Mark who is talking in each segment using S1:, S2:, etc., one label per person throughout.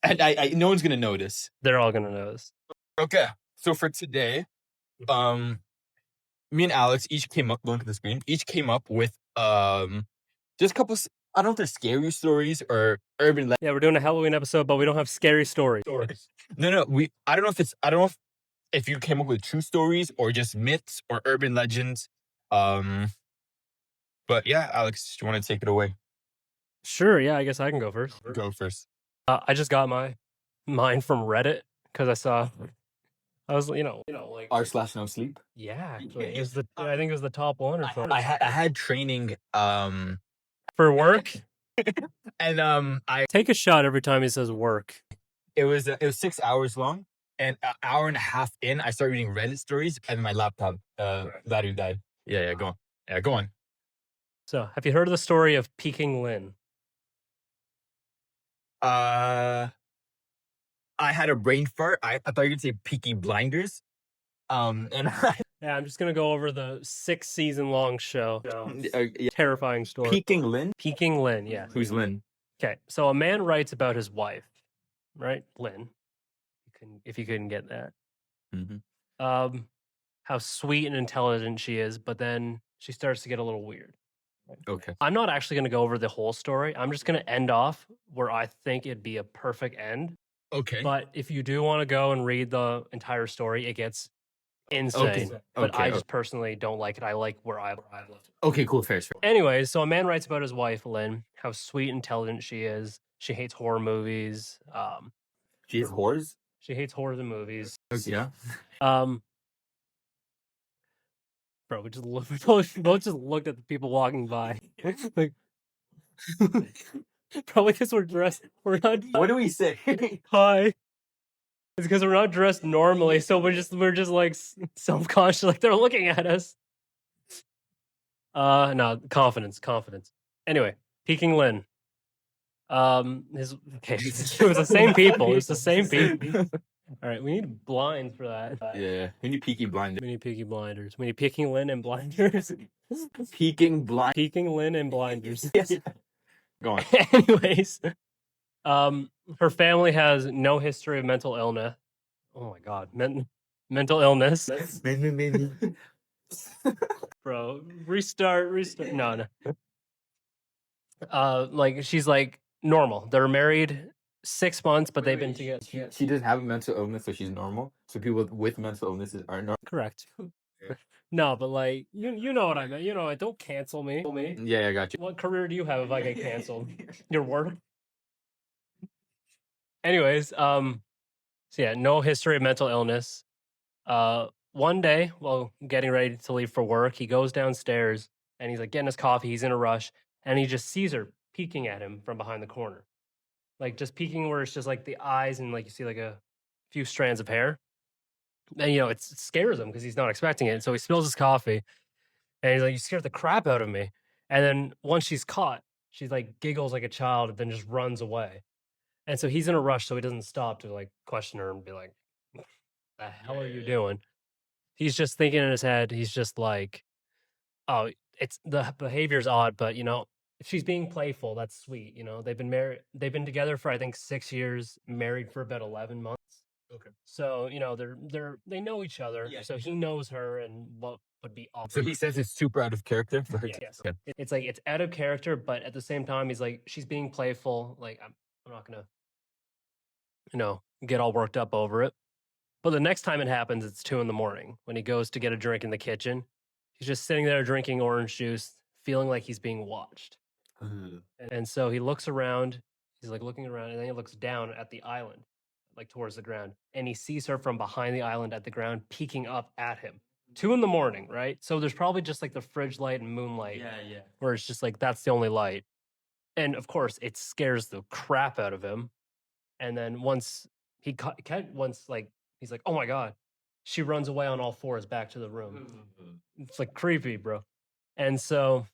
S1: And no one's gonna notice.
S2: They're all gonna notice.
S1: Okay, so for today, me and Alex each came up. Look at the screen. Each came up with just a couple. I don't know if they're scary stories or urban.
S2: Yeah, we're doing a Halloween episode, but we don't have scary stories.
S1: No. I don't know if you came up with true stories or just myths or urban legends. But yeah, Alex, do you want to take it away?
S2: Sure. Yeah, I guess I can go first.
S1: Go first.
S2: I just got mine from Reddit because I was like
S1: r/no sleep.
S2: Yeah, actually, I think it was the top one or something.
S1: I had training
S2: For work.
S1: And I
S2: Take a shot every time he says work.
S1: it was 6 hours long, and an hour and a half in, I started reading Reddit stories, and my laptop battery died. Yeah, go on. Yeah, go on.
S2: So, have you heard of the story of Peking Lynn?
S1: I had a brain fart. I thought you were gonna say Peaky Blinders. And
S2: Yeah, I'm just gonna go over the 6-season long show.
S1: yeah.
S2: Terrifying story.
S1: Peking Lynn.
S2: Peking Lynn, yeah.
S1: Who's Lynn?
S2: Okay, so a man writes about his wife, right? Lynn. If you couldn't get that.
S1: Mm-hmm.
S2: How sweet and intelligent she is, but then she starts to get a little weird.
S1: Okay.
S2: I'm not actually going to go over the whole story. I'm just going to end off where I think it'd be a perfect end.
S1: Okay.
S2: But if you do want to go and read the entire story, it gets insane.
S1: Okay.
S2: But I just personally don't like it. I like where I've left it.
S1: Okay, cool. Fair.
S2: Anyways, so a man writes about his wife, Lynn, how sweet and intelligent she is. She hates horror movies.
S1: She hates horrors?
S2: She hates horrors and movies.
S1: Yeah.
S2: Bro, we both just looked at the people walking by. Like, probably because we're not.
S1: What do we say?
S2: Hi. It's because we're not dressed normally, so we're just like self-conscious, like they're looking at us. No, confidence. Anyway, Peking Lynn. It was the same people. It's the same people. All right, we need blinds for that.
S1: Yeah, we need Peaky Blinders.
S2: We need Peaky Blinders. We need Peking Lynn and blinders.
S1: Peking
S2: Lynn and blinders.
S1: Yes. Go on.
S2: Anyways, her family has no history of mental illness. Oh my god, mental illness. Bro, restart. No. Like she's like normal. They're married 6 months, but they've been together.
S1: She doesn't have a mental illness, so she's normal. So people with mental illnesses are normal.
S2: Correct. No, but like you know what I meant. You know, don't cancel me.
S1: Yeah, I got you.
S2: What career do you have if I get canceled? Your work. Anyways, so yeah, no history of mental illness. One day, while getting ready to leave for work, he goes downstairs and he's like getting his coffee. He's in a rush, and he just sees her peeking at him from behind the corner, like just peeking where it's just like the eyes and like you see like a few strands of hair. And it scares him because he's not expecting it. So he spills his coffee, and he's like, "You scared the crap out of me." And then once she's caught, she's like giggles like a child, and then just runs away. And so he's in a rush, so he doesn't stop to like question her and be like, "The hell are you doing?" He's just thinking in his head. He's just like, "Oh, it's the behavior's odd, but if she's being playful, that's sweet. They've been together for I think 6 years, married for about 11 months.
S1: Okay.
S2: So they know each other. Yeah. So he knows her and what would be awful.
S1: So he says it's super out of character for her.
S2: Yes. Okay. It's like it's out of character, but at the same time, he's like she's being playful. Like I'm not gonna, get all worked up over it. But the next time it happens, it's 2 a.m. when he goes to get a drink in the kitchen. He's just sitting there drinking orange juice, feeling like he's being watched. And so he looks around. He's like looking around, and then he looks down at the island, like towards the ground, and he sees her from behind the island at the ground, peeking up at him. 2 a.m, right? So there's probably just like the fridge light and moonlight. Yeah. Where it's just like that's the only light, and of course it scares the crap out of him. And then once he's like, "Oh my god," she runs away on all fours back to the room. It's like creepy, bro. And so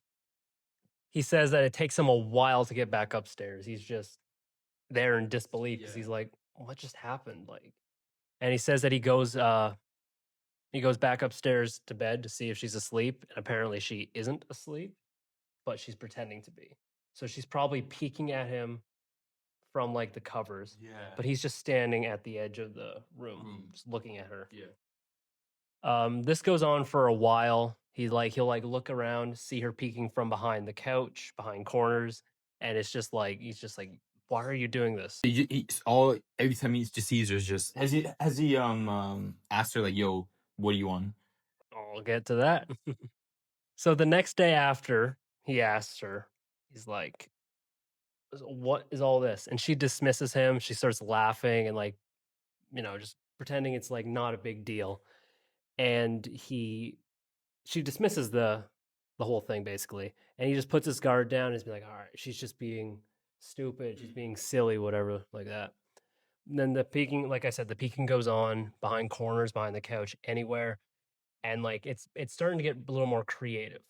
S2: he says that it takes him a while to get back upstairs. He's just there in disbelief because he's like, "What just happened?" Like, and he says that he goes back upstairs to bed to see if she's asleep, and apparently she isn't asleep, but she's pretending to be. So she's probably peeking at him from like the covers, but he's just standing at the edge of the room, just looking at her. This goes on for a while. He'll like look around, see her peeking from behind the couch, behind corners, and it's just like he's just like, why are you doing this?
S1: Every time he just sees her, just has he asked her like, yo, what do you want?
S2: I'll get to that. So the next day after he asks her, he's like, what is all this? And she dismisses him. She starts laughing and like, just pretending it's like not a big deal. And she dismisses the whole thing basically. And he just puts his guard down and he's like, all right, she's just being stupid, she's being silly, whatever, like that. And then the peeking, like I said, the peeking goes on behind corners, behind the couch, anywhere. And like it's starting to get a little more creative.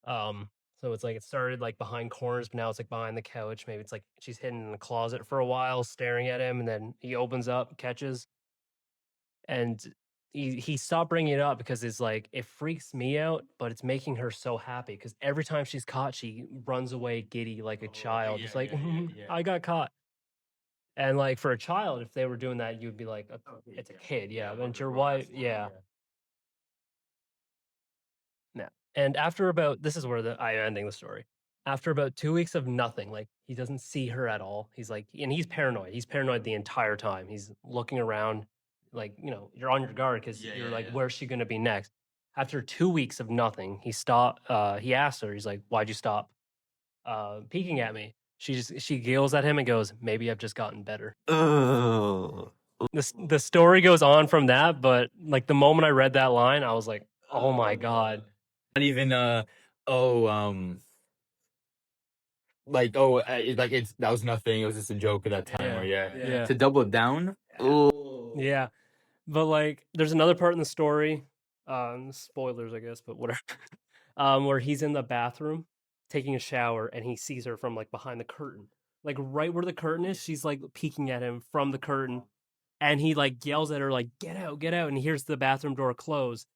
S2: So it's like it started like behind corners, but now it's like behind the couch. Maybe it's like she's hidden in the closet for a while, staring at him, and then he opens up, catches, and he stopped bringing it up because it's like it freaks me out, but it's making her so happy because every time she's caught, she runs away giddy like a child, just like I got caught. And like for a child, if they were doing that, you'd be like, it's a kid, yeah. But your wife, yeah. Yeah. And after about this is where I'm ending the story. After about 2 weeks of nothing, like he doesn't see her at all. He's like, and he's paranoid. He's paranoid the entire time. He's looking around, like you're on your guard because you're like, where's she gonna be next? After 2 weeks of nothing, he stopped. He asked her, he's like, why'd you stop peeking at me? She giggles at him and goes, maybe I've just gotten better. The story goes on from that, but like the moment I read that line, I was like, oh my God.
S1: Not even that was nothing. It was just a joke at that time.
S2: Yeah.
S1: To double down.
S2: Yeah. But like there's another part in the story, spoilers I guess, but whatever. Where he's in the bathroom taking a shower and he sees her from like behind the curtain. Like right where the curtain is, she's like peeking at him from the curtain. And he like yells at her like, get out, and he hears the bathroom door close.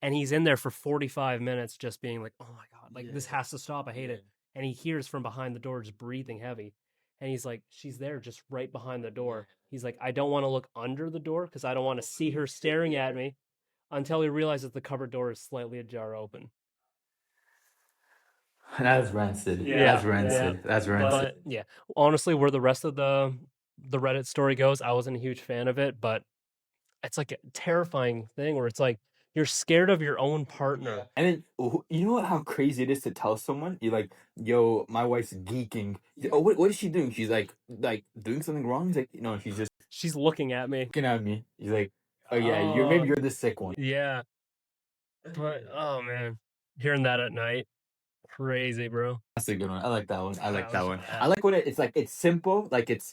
S2: And he's in there for 45 minutes just being like, oh my God, like this has to stop. I hate it. And he hears from behind the door just breathing heavy. And he's like, she's there just right behind the door. He's like, I don't want to look under the door because I don't want to see her staring at me, until he realizes the cupboard door is slightly ajar open.
S1: That's rancid.
S2: Yeah.
S1: That's rancid.
S2: But yeah, honestly, where the rest of the Reddit story goes, I wasn't a huge fan of it, but it's like a terrifying thing where it's like you're scared of your own partner.
S1: And then you know how crazy it is to tell someone you're like, yo, my wife's geeking. Oh, what is she doing? She's like doing something wrong. He's like, no,
S2: she's looking at me.
S1: Looking at me. He's like, oh yeah, maybe you're the sick one.
S2: Yeah. But oh man, hearing that at night, crazy, bro.
S1: That's a good one. I like that one. I like when it's like it's simple, like it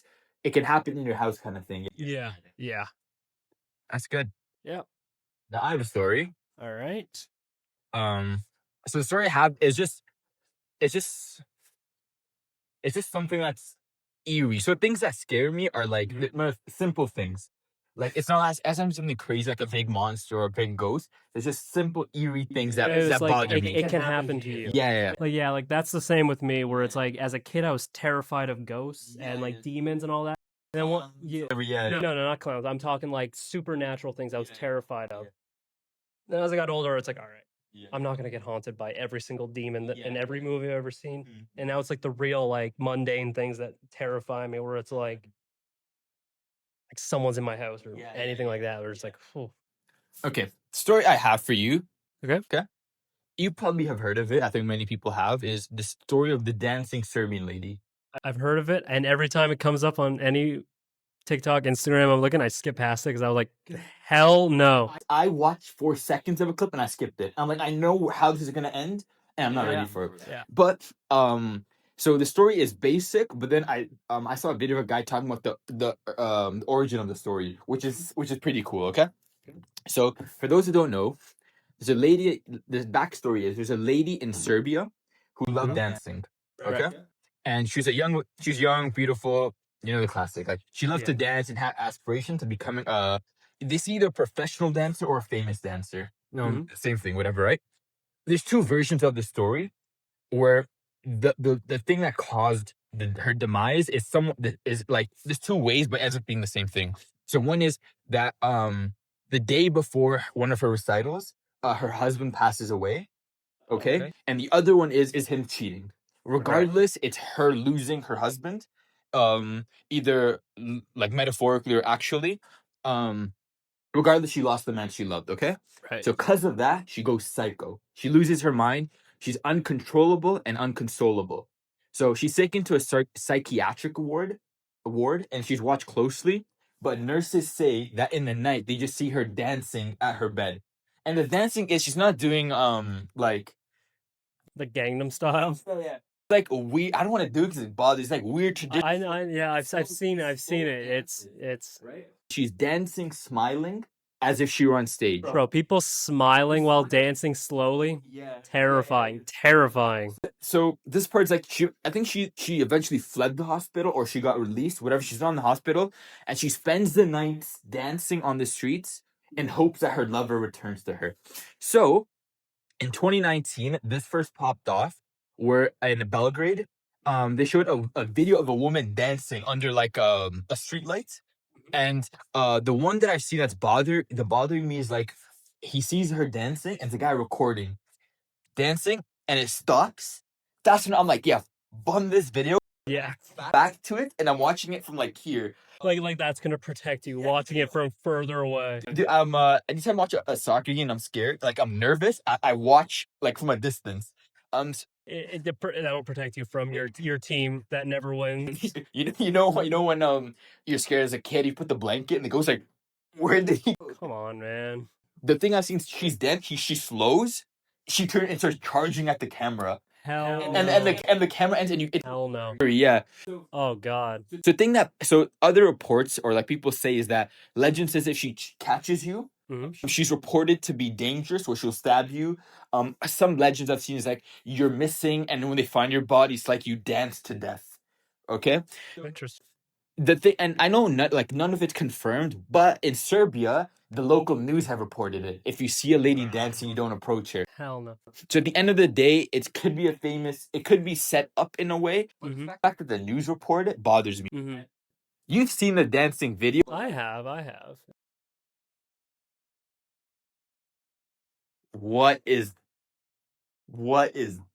S1: can happen in your house kind of thing.
S2: Yeah.
S1: That's good.
S2: Yeah.
S1: Now I have a story.
S2: All right.
S1: So the story I have is it's just something that's eerie. So things that scare me are like the simple things. Like it's not as something crazy like a big monster or a big ghost. It's just simple eerie things that bother me.
S2: It can happen to you.
S1: Yeah.
S2: Like that's the same with me. Where it's like as a kid I was terrified of ghosts and like demons and all that. And then no, not clowns. I'm talking like supernatural things I was terrified of. Then as I got older, it's like, all right, I'm not gonna get haunted by every single demon in every movie I've ever seen. And now it's like the real like mundane things that terrify me, where it's like someone's in my house or anything like that. Where it's like, oh.
S1: Okay, story I have for you.
S2: Okay.
S1: You probably have heard of it. I think many people have. Is the story of the dancing Serbian lady.
S2: I've heard of it, and every time it comes up on any TikTok, Instagram, I'm looking, I skip past it because I was like, hell no.
S1: I watched 4 seconds of a clip and I skipped it. I'm like, I know how this is gonna end, and I'm not ready for it.
S2: Yeah.
S1: But so the story is basic, but then I saw a video of a guy talking about the origin of the story, which is pretty cool. Okay. So for those who don't know, there's a lady. The backstory is there's a lady in Serbia who loved dancing. Okay. Right. And she's young, beautiful. You know the classic. Like she loved to dance and had aspirations to becoming this either a professional dancer or a famous dancer. No, same thing, whatever, right? There's 2 versions of the story where the thing that caused her demise is somewhat is like there's two ways, but ends up being the same thing. So one is that the day before one of her recitals, her husband passes away. Okay. And the other one is him cheating. Regardless, it's her losing her husband, either like metaphorically or actually. Um, regardless, she lost the man she loved. Okay.
S2: Right.
S1: So because of that, she goes psycho. She loses her mind. She's uncontrollable and unconsolable. So she's taken to a psychiatric ward, and she's watched closely. But nurses say that in the night they just see her dancing at her bed, and the dancing is she's not doing like
S2: the Gangnam Style.
S1: yeah, like weird. I don't want to do it because it bothers. It's like weird tradition.
S2: I've seen it. It's
S1: right. She's dancing, smiling, as if she were on stage.
S2: Bro, people smiling while dancing slowly.
S1: Yeah.
S2: Terrifying.
S1: So this part's like I think she eventually fled the hospital or she got released, whatever. She's not in the hospital, and she spends the nights dancing on the streets in hopes that her lover returns to her. So in 2019, this first popped off where in Belgrade, they showed a video of a woman dancing under like a street light. And the one that I've seen that's bothering me is like he sees her dancing and the guy recording dancing and it stops. That's when I'm like, yeah, bun this video.
S2: Yeah.
S1: Back to it, and I'm watching it from like here.
S2: Like that's gonna protect you, watching it from further away.
S1: Dude, anytime I watch a soccer game, I'm scared. Like I'm nervous. I watch like from a distance.
S2: That will protect you from your team that never wins.
S1: you know when you're scared as a kid, you put the blanket and it goes like, where did he go?
S2: Come on, man.
S1: The thing I've seen, she's dead. She slows. She turns and starts charging at the camera.
S2: Hell
S1: And the camera ends and you.
S2: Hell no.
S1: Yeah.
S2: Oh God.
S1: So other reports or like people say is that legend says if she catches you, she's reported to be dangerous or she'll stab you. Some legends I've seen is like you're missing, and when they find your body, it's like you dance to death. Okay.
S2: Interesting.
S1: The thing, and I know none of it's confirmed, but in Serbia, the local news have reported it. If you see a lady dancing, you don't approach her.
S2: Hell no.
S1: So at the end of the day, it could be set up in a way. But the fact that the news report it bothers me. You've seen the dancing video.
S2: I have.
S1: What is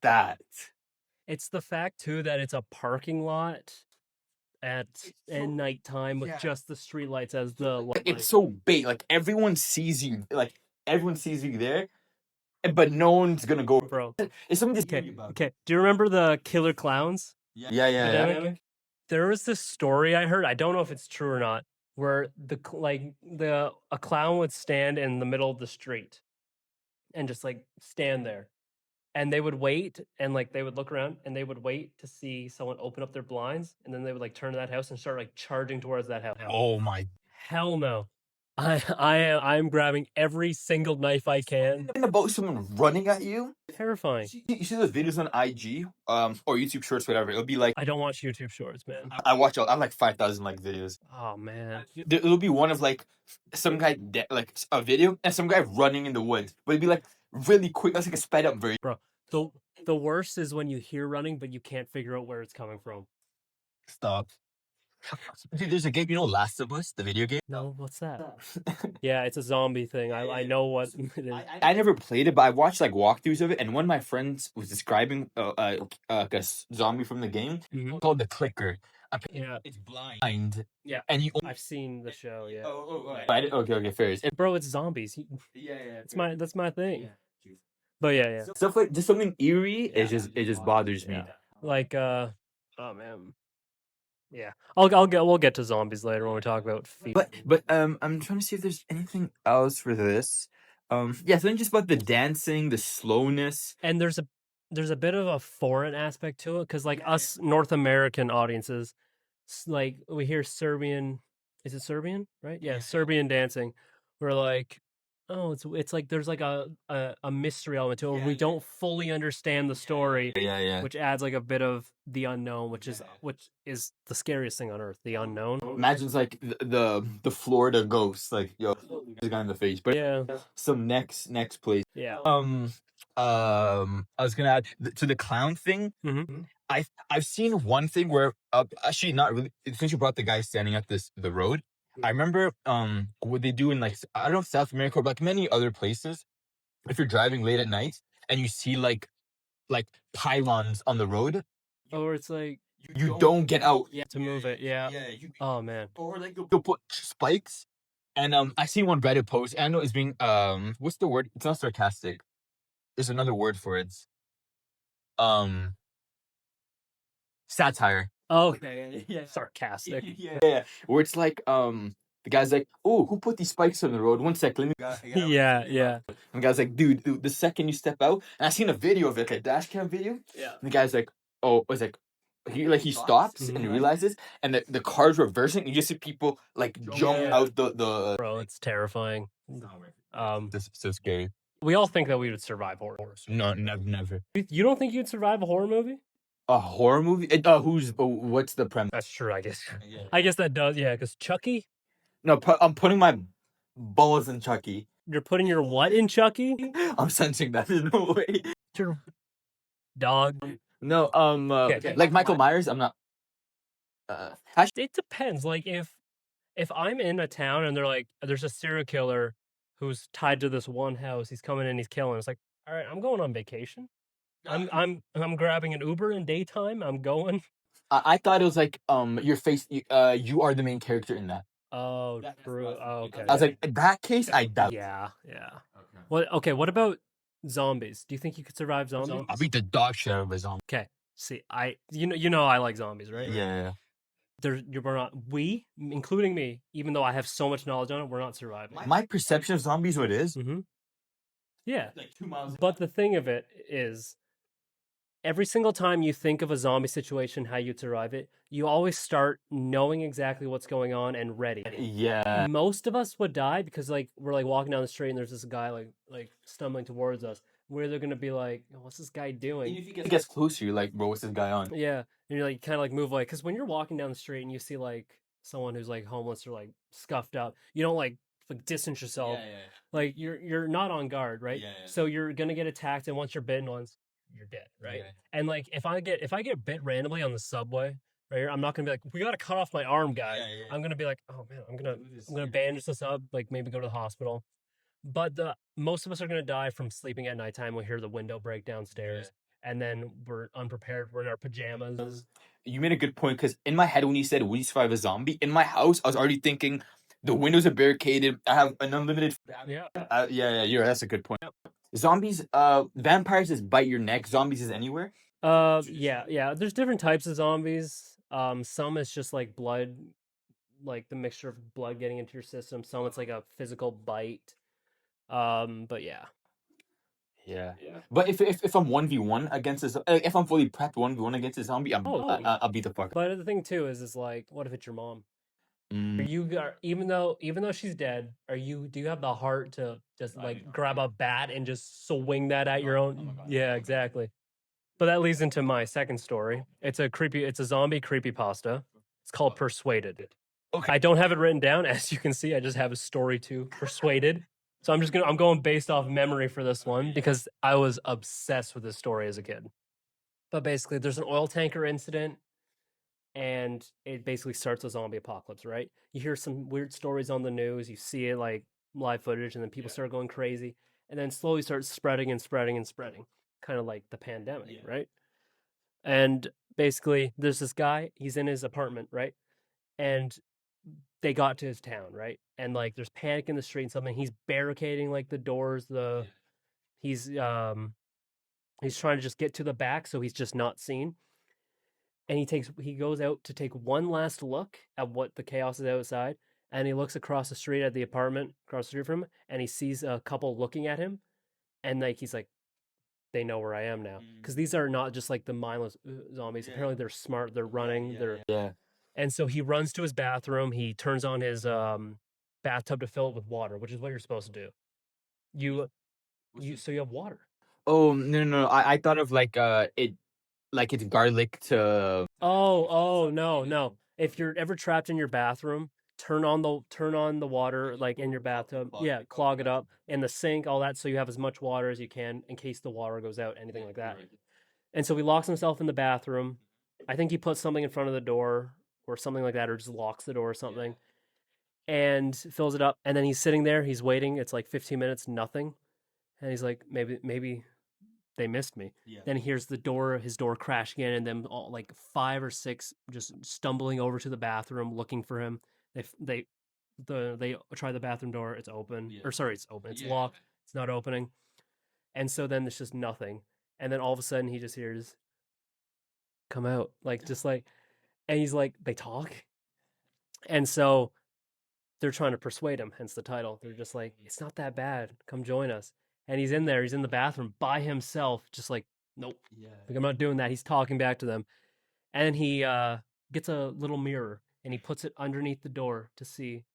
S1: that?
S2: It's the fact too that it's a parking lot at nighttime with just the streetlights as the light.
S1: It's so big. Like everyone sees you. Like everyone sees you there, but no one's gonna go.
S2: Bro.
S1: It's something.
S2: Okay. Do you remember the killer clowns?
S1: Yeah.
S2: There was this story I heard. I don't know if it's true or not. Where a clown would stand in the middle of the street, and just like stand there. And they would wait, and like they would look around, and they would wait to see someone open up their blinds, and then they would like turn to that house and start like charging towards that house.
S1: Oh my!
S2: Hell no! I'm grabbing every single knife I can.
S1: About someone running at you.
S2: Terrifying.
S1: You see those videos on IG, or YouTube Shorts, whatever. It'll be like
S2: I don't watch YouTube Shorts, man.
S1: I like 5,000 like videos.
S2: Oh man!
S1: It'll be one of like some guy like a video and some guy running in the woods, but it'd be like really quick. That's like a sped up version.
S2: Bro, the worst is when you hear running, but you can't figure out where it's coming from.
S1: Stop. Dude, there's a game, Last of Us, the video game?
S2: No, what's that? Yeah, it's a zombie thing. I know what it is.
S1: I never played it, but I watched like walkthroughs of it, and one of my friends was describing a zombie from the game called the Clicker.
S2: Yeah.
S1: It's blind.
S2: Yeah.
S1: And
S2: I've seen the show, yeah.
S1: Okay, fair.
S2: Bro, it's zombies.
S1: Yeah.
S2: That's my thing. Yeah. But yeah.
S1: Stuff like just something eerie, it just bothers me.
S2: Like oh man. Yeah. We'll get to zombies later when we talk about feet.
S1: But I'm trying to see if there's anything else for this. Something just about the dancing, the slowness.
S2: And there's a bit of a foreign aspect to it, because like us North American audiences, like we hear Serbian, is it Serbian, right? Yeah, Serbian dancing. We're like, oh, it's like there's like a mystery element to it. We don't fully understand the story.
S1: Yeah.
S2: Which adds like a bit of the unknown, which is the scariest thing on earth, the unknown.
S1: Imagine it's like the Florida ghost, like the guy in the face. But
S2: yeah.
S1: Some next place.
S2: Yeah.
S1: I was gonna add to the clown thing. I've seen one thing where actually not really, since you brought the guy standing at the road. I remember what they do in like I don't know if South America or like many other places. If you're driving late at night and you see like pylons on the road,
S2: Or it's like
S1: you don't get out.
S2: to move it. Yeah. Oh man.
S1: Or like they'll put spikes. And I seen one Reddit post. And I know it's being what's the word? It's not sarcastic. There's another word for it. Um, satire.
S2: Okay. Yeah. Sarcastic.
S1: Yeah. Where it's like the guy's like, oh, who put these spikes on the road? One sec, let me.
S2: Yeah. Yeah.
S1: And the guy's like, dude, the second you step out, and I seen a video of it, like a dash cam video.
S2: Yeah.
S1: And the guy's like, oh, it's like he stops and realizes, and the car's reversing. And you just see people like jump out the.
S2: Bro, it's terrifying.
S1: This is so scary.
S2: We all think that we would survive horror.
S1: No, never.
S2: You don't think you'd survive a horror movie?
S1: A horror movie? What's the premise?
S2: That's true, I guess. I guess that does, yeah, because Chucky?
S1: No, I'm putting my balls in Chucky.
S2: You're putting your what in Chucky?
S1: I'm sensing that. There's no way.
S2: Your dog?
S1: No, like Michael Myers, I'm not.
S2: It depends. Like, if I'm in a town and they're like, there's a serial killer who's tied to this one house, he's coming in, he's killing. It's like, all right, I'm going on vacation. I'm grabbing an Uber in daytime. I'm going.
S1: I thought it was like your face. You are the main character in that.
S2: Oh, true. Oh, okay.
S1: I was like, in that case, I doubt.
S2: Yeah. What? Okay. What about zombies? Do you think you could survive zombies?
S1: I'll beat the dog shit out of a zombie.
S2: Okay. See, you know I like zombies, right?
S1: Yeah.
S2: We're not, including me, even though I have so much knowledge on it, we're not surviving.
S1: My perception of zombies, what it is.
S2: Mm-hmm. Yeah.
S1: Like 2 miles.
S2: But the thing of it is, every single time you think of a zombie situation, how you'd survive it, you always start knowing exactly what's going on and ready.
S1: Yeah.
S2: Most of us would die because like we're like walking down the street and there's this guy like stumbling towards us. Where they're gonna be like, what's this guy doing?
S1: If he gets closer, you're like, bro, what's this guy on?
S2: Yeah, and you're like kind of like move away because when you're walking down the street and you see like someone who's like homeless or like scuffed up, you don't like distance yourself. Yeah. Like you're not on guard, right? Yeah. So you're gonna get attacked, and once you're bitten once, you're dead, right? Yeah. And like if I get bit randomly on the subway, right here, I'm not gonna be like, we gotta cut off my arm, guy. Yeah. I'm gonna be like, oh man, I'm gonna bandage this up, like maybe go to the hospital. But most of us are gonna die from sleeping at nighttime. We hear the window break downstairs, and then we're unprepared. We're in our pajamas.
S1: You made a good point because in my head, when you said we survive a zombie, in my house, I was already thinking the windows are barricaded. I have an unlimited.
S2: Yeah.
S1: That's a good point. Yep. Zombies, vampires just bite your neck. Zombies is anywhere.
S2: Yeah. There's different types of zombies. Some it's just like blood, like the mixture of blood getting into your system. Some it's like a physical bite. But yeah.
S1: But if I'm 1v1 against if I'm fully prepped 1v1 against a zombie, I'll beat the fuck.
S2: But the thing too is like, what if it's your mom? Even though she's dead, do you have the heart to just like grab a bat and just swing that at your own? Yeah, exactly. But that leads into my second story. It's a zombie creepypasta. It's called Persuaded. Okay. I don't have it written down, as you can see. I just have a story too, Persuaded. So I'm going based off memory for this one because I was obsessed with this story as a kid. But basically, there's an oil tanker incident, and it basically starts a zombie apocalypse, right? You hear some weird stories on the news, you see it like live footage, and then people start going crazy, and then slowly starts spreading and spreading and spreading, kind of like the pandemic, right? And basically, there's this guy, he's in his apartment, right? And they got to his town, right? And like there's panic in the street and something. He's barricading like the doors, he's trying to just get to the back so he's just not seen. And he goes out to take one last look at what the chaos is outside, and he looks across the street at the apartment across the street from him, and he sees a couple looking at him, and like he's like, they know where I am now, because these are not just like the mindless zombies. Apparently they're smart, they're running, And so he runs to his bathroom. He turns on his bathtub to fill it with water, which is what you're supposed to do. So you have water.
S1: Oh no! I thought of like it's garlic to.
S2: Oh no! If you're ever trapped in your bathroom, turn on the water like in your bathtub. Yeah, clog it up in the sink, all that, so you have as much water as you can in case the water goes out, anything like that. And so he locks himself in the bathroom. I think he puts something in front of the door or something like that, or just locks the door or something, and fills it up. And then he's sitting there. He's waiting. It's like 15 minutes, nothing. And he's like, maybe they missed me.
S1: Yeah.
S2: Then he hears his door crashing in, and then all like 5 or 6 just stumbling over to the bathroom looking for him. They try the bathroom door. It's open.
S1: Yeah.
S2: Or sorry, it's open. It's
S1: Yeah.
S2: locked. It's not opening. And so then there's just nothing. And then all of a sudden he just hears, "Come out!" Like just like, and he's like, they talk, and so they're trying to persuade him. Hence the title. They're just like, "It's not that bad. Come join us." And he's in there. He's in the bathroom by himself, just like, "Nope,
S1: Yeah.
S2: like I'm not doing that." He's talking back to them, and he gets a little mirror and he puts it underneath the door to see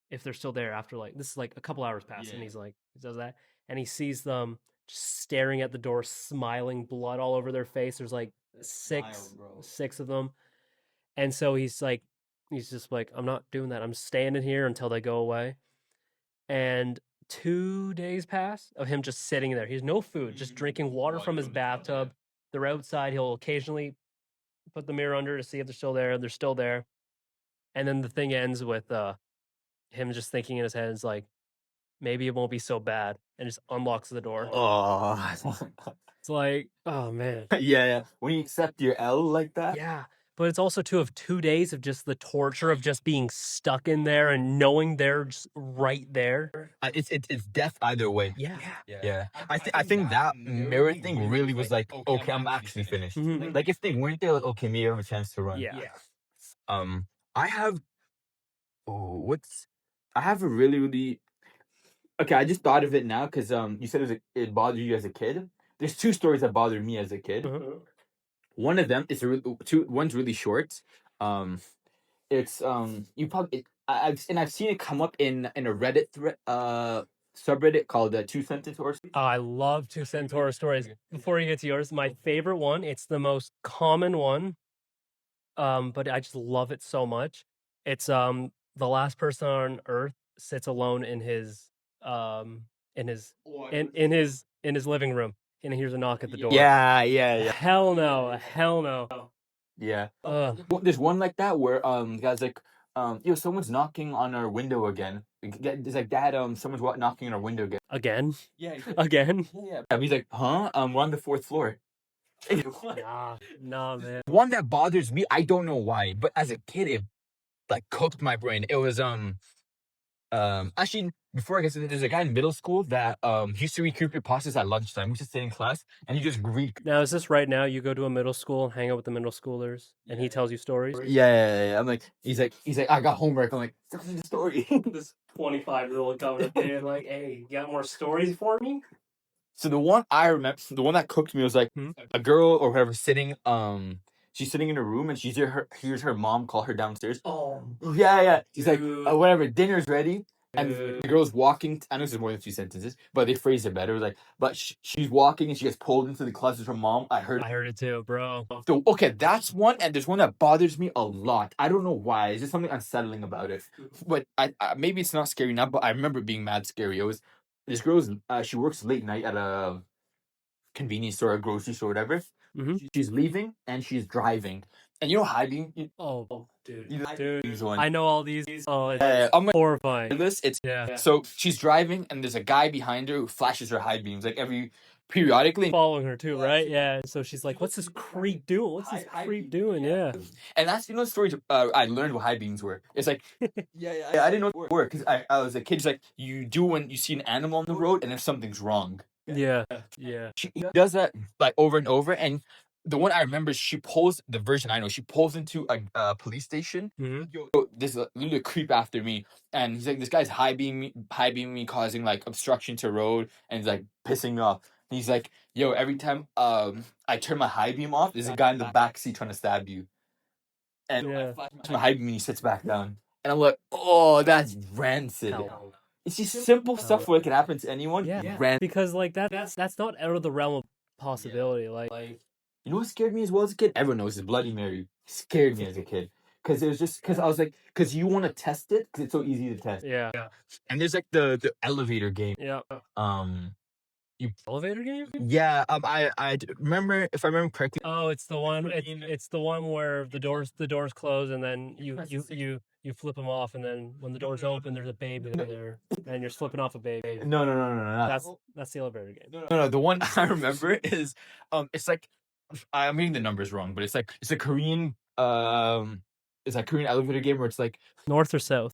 S2: if they're still there after like this is like a couple hours pass, and
S1: Yeah.
S2: he's like he does that, and he sees them just staring at the door, smiling, blood all over their face. There's like
S1: Wild, bro.
S2: six of them, and so he's just like, I'm not doing that. I'm staying in here until they go away. And 2 days pass of him just sitting there. He has no food, just drinking water from his bathtub. They're outside. He'll occasionally put the mirror under to see if they're still there. They're still there. And then the thing ends with him just thinking in his head, is like, maybe it won't be so bad, and just unlocks the door.
S1: Oh.
S2: It's like, oh man.
S1: Yeah. When you accept your L like that.
S2: Yeah. But it's also too of 2 days of just the torture of just being stuck in there and knowing they're just right there.
S1: It's death either way.
S2: Yeah.
S1: Yeah. I think that mirror thing really was like, okay, I'm actually finished.
S2: Mhm.
S1: Like if they weren't there, like, okay, maybe I have a chance to run.
S2: Yeah.
S1: I have I have a really okay, I just thought of it now because you said it bothered you as a kid. There's 2 stories that bothered me as a kid.
S2: Uh-huh.
S1: One of them is one's really short. It's you probably I've seen it come up in a Reddit thread subreddit called 2 Sentence Horse.
S2: Oh, I love 2 Cent horror stories. Before you get to yours, my favorite one, it's the most common one, but I just love it so much. It's the last person on Earth sits alone in his in his in his living room, and he hears a knock at the door.
S1: Yeah.
S2: Hell no, hell no.
S1: Yeah.
S2: Ugh.
S1: Well, there's one like that where the guy's like someone's knocking on our window again. It's like, Dad, someone's knocking on our window again.
S2: Again?
S1: Yeah.
S2: Again?
S1: Yeah. He's like, huh? We're on the 4th floor.
S2: Nah, man.
S1: One that bothers me, I don't know why, but as a kid, it like cooked my brain. It was actually before I get to there's a guy in middle school that he used to read creepypastas at lunchtime. We used to sit in class and he just read.
S2: Now, is this right now? You go to a middle school and hang out with the middle schoolers, and he tells you stories?
S1: Yeah. I'm like, he's like, I got homework. I'm like, tell me the story.
S2: This 25-year-old coming up there like, hey, you got more stories for me?
S1: So the one I remember, the one that cooked me was like a girl or whatever sitting, she's sitting in a room and hears her mom call her downstairs.
S2: Oh,
S1: Yeah. He's like,
S2: dude.
S1: whatever, dinner's ready. And
S2: Dude.
S1: the girl's walking. I know this is more than 2 sentences, but they phrased it better. It was like, but she's walking and she gets pulled into the closet from mom. I heard
S2: it too, bro.
S1: So, okay, that's one, and there's one that bothers me a lot. I don't know why. It's just something unsettling about it. But I maybe it's not scary now, but I remember it being mad scary. It was this girl's. She works late night at a convenience store, a grocery store, whatever.
S2: Mhm.
S1: She's leaving and she's driving, and high beam.
S2: Oh, dude.
S1: Dude,
S2: I know all these. Oh, it's
S1: I'm like,
S2: horrifying.
S1: it's
S2: Yeah.
S1: So she's driving, and there's a guy behind her who flashes her high beams like periodically.
S2: Following her too, right? Yeah. So she's like, "What's this creep doing? What's this creep doing?" Yeah.
S1: And that's the stories I learned what high beams were. It's like, yeah, I didn't know what they were because I was a kid. It's like you do when you see an animal on the road and if something's wrong.
S2: Yeah.
S1: She does that like over and over. And the one I remember, the version I know, she pulls into a police station.
S2: Mhm.
S1: This little creep after me, and he's like, this guy's high beaming me, causing like obstruction to road, and he's like pissing me off. And he's like, yo, every time I turn my high beam off, there's a guy in the back seat trying to stab you. And
S2: Yeah.
S1: I flash my high beam and he sits back down. And I'm like, oh, that's rancid.
S2: Hell.
S1: It's just simple stuff where it can happen to anyone.
S2: Yeah. Because like that's not out of the realm of possibility. Like
S1: You know what scared me as well as a kid? Everyone knows it's Bloody Mary. It scared me as a kid. Because it was just, because I was like, because you want to test it, because it's so easy to test.
S2: yeah.
S1: And there's like the elevator game.
S2: Yeah. Elevator game?
S1: Yeah, remember, if I remember correctly.
S2: Oh, it's the one. It's the one where the doors close, and then you flip them off, and then when the doors open, there's a baby there, and you're flipping off a baby.
S1: No.
S2: That's the elevator game.
S1: No. The one I remember is it's like, I'm getting the numbers wrong, but it's a Korean it's a Korean elevator game where it's like
S2: North or south?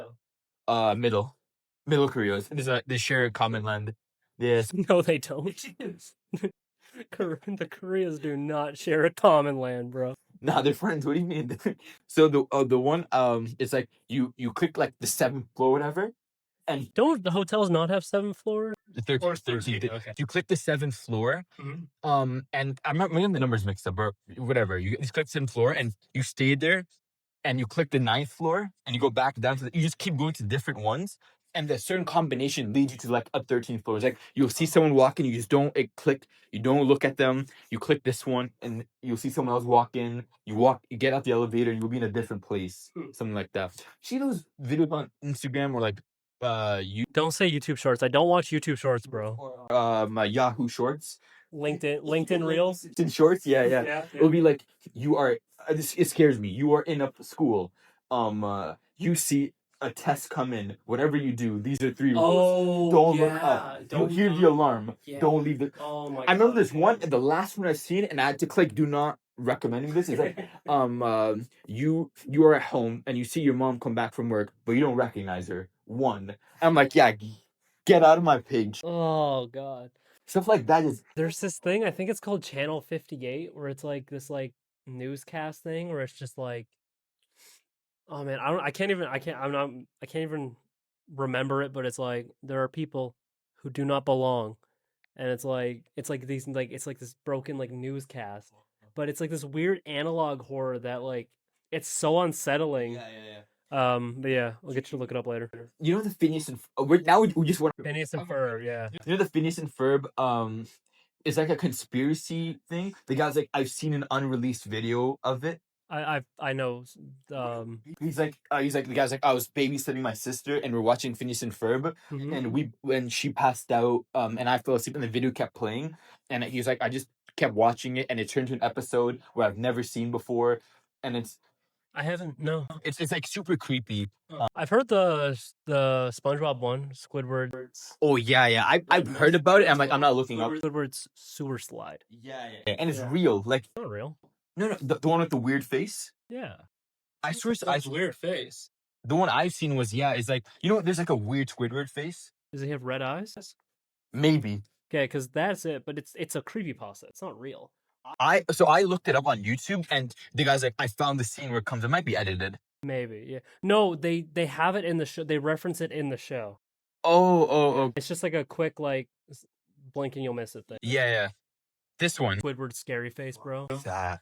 S1: middle Korea. They share a common land. Yes.
S2: No, they don't. The Koreas do not share a common land, bro.
S1: Nah, they're friends. What do you mean? So the one it's like you click like the 7th floor, whatever, and
S2: Don't the hotels not have 7 floors?
S1: the 13th.
S2: Okay.
S1: You click the 7th floor, and I'm not getting the numbers mixed up, or whatever. You just click the 7th floor, and you stay there, and you click the 9th floor, and you go back down to you just keep going to different ones, and the certain combination leads you to like a 13th floor. It's like you'll see someone walking, you just don't click, you don't look at them, you click this one, and you'll see someone else walk in, you get out the elevator, and you'll be in a different place, something like that. See those videos on Instagram or like you
S2: Don't say YouTube Shorts. I don't watch YouTube Shorts, bro.
S1: Yahoo Shorts,
S2: LinkedIn Reels.
S1: in shorts, yeah. It'll be like you are. It scares me. You are in a school. You see a test come in. Whatever you do, these are 3 rules.
S2: Oh,
S1: Don't look up. Don't hear the alarm.
S2: Yeah.
S1: Don't leave the.
S2: Oh my!
S1: I remember this one, and the last one I've seen, and I had to click "Do not recommending this." It's like, you are at home and you see your mom come back from work, but you don't recognize her. 1. I'm like, yeah, get out of my page.
S2: Oh god.
S1: Stuff like that is.
S2: There's this thing, I think it's called Channel 58, where it's like this like newscast thing where it's just like, oh man, I can't even remember it, but it's like there are people who do not belong. And it's like these like it's like this broken like newscast. But it's like this weird analog horror that like it's so unsettling.
S1: Yeah.
S2: But yeah, I'll get you to look it up later.
S1: You know the Phineas and we just want
S2: Phineas and Ferb, yeah.
S1: you know the Phineas and Ferb it's like a conspiracy thing. The guy's like, I've seen an unreleased video of it.
S2: I know.
S1: He's like the guy's like, I was babysitting my sister and we're watching Phineas and Ferb, and when she passed out, and I fell asleep and the video kept playing, and he's like, I just kept watching it and it turned to an episode where I've never seen before, and
S2: I haven't. No,
S1: it's like super creepy.
S2: I've heard the SpongeBob one, Squidward.
S1: Oh yeah, I've heard about it. I'm not looking up.
S2: Squidward's sewer slide.
S1: Yeah, and it's real. Like,
S2: Not real.
S1: no, the one with the weird face.
S2: Yeah.
S1: I swear,
S2: weird face.
S1: the one I've seen was, it's like, there's like a weird Squidward face.
S2: Does he have red eyes?
S1: Maybe.
S2: Okay, because that's it. But it's a creepypasta. It's not real.
S1: I looked it up on YouTube, and the guy's like, I found the scene where it comes. It might be edited.
S2: Maybe, yeah. No, they have it in the show. They reference it in the show.
S1: Oh.
S2: It's just like a quick like blink and you'll miss it thing.
S1: Yeah. This one.
S2: Squidward scary face, bro.
S1: Ah.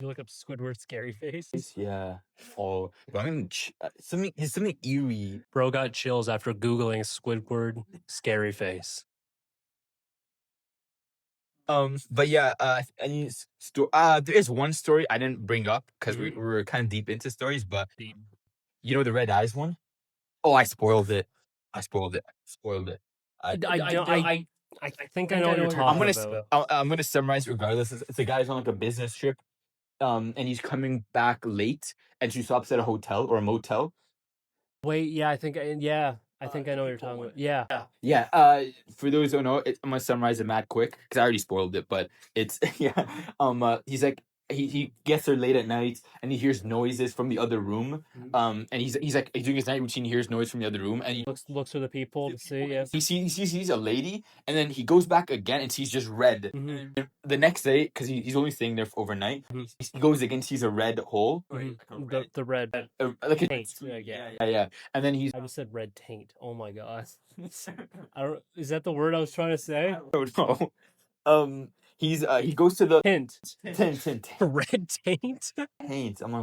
S2: You look up Squidward scary face.
S1: Yeah. Oh, but I'm something eerie.
S2: Bro got chills after googling Squidward scary face.
S1: But yeah, there is one story I didn't bring up because we were kind of deep into stories, but you know the red eyes one? Oh, I spoiled it. I spoiled it.
S2: I think I know what you're talking about.
S1: I'm gonna summarize regardless. It's a guy's on like a business trip, and he's coming back late, and she stops at a hotel or a motel.
S2: Wait, yeah, I think I know what you're talking about.
S1: Yeah. For those who don't know, I'm gonna summarize it mad quick because I already spoiled it. But it's he's like he gets there late at night and he hears noises from the other room. And he's doing his night routine. He hears noise from the other room and he
S2: looks for the people to see. Yeah,
S1: he sees a lady, and then he goes back again and sees just red. And the next day, because he's only staying there for overnight, he goes again, sees a red hole.
S2: The red
S1: Like a
S2: taint.
S1: Yeah. And then
S2: I just said red taint. Oh my god. Is that the word I was trying to say?
S1: I don't know. He goes to the
S2: Tint.
S1: tint.
S2: Red taint.
S1: Taint. I'm like,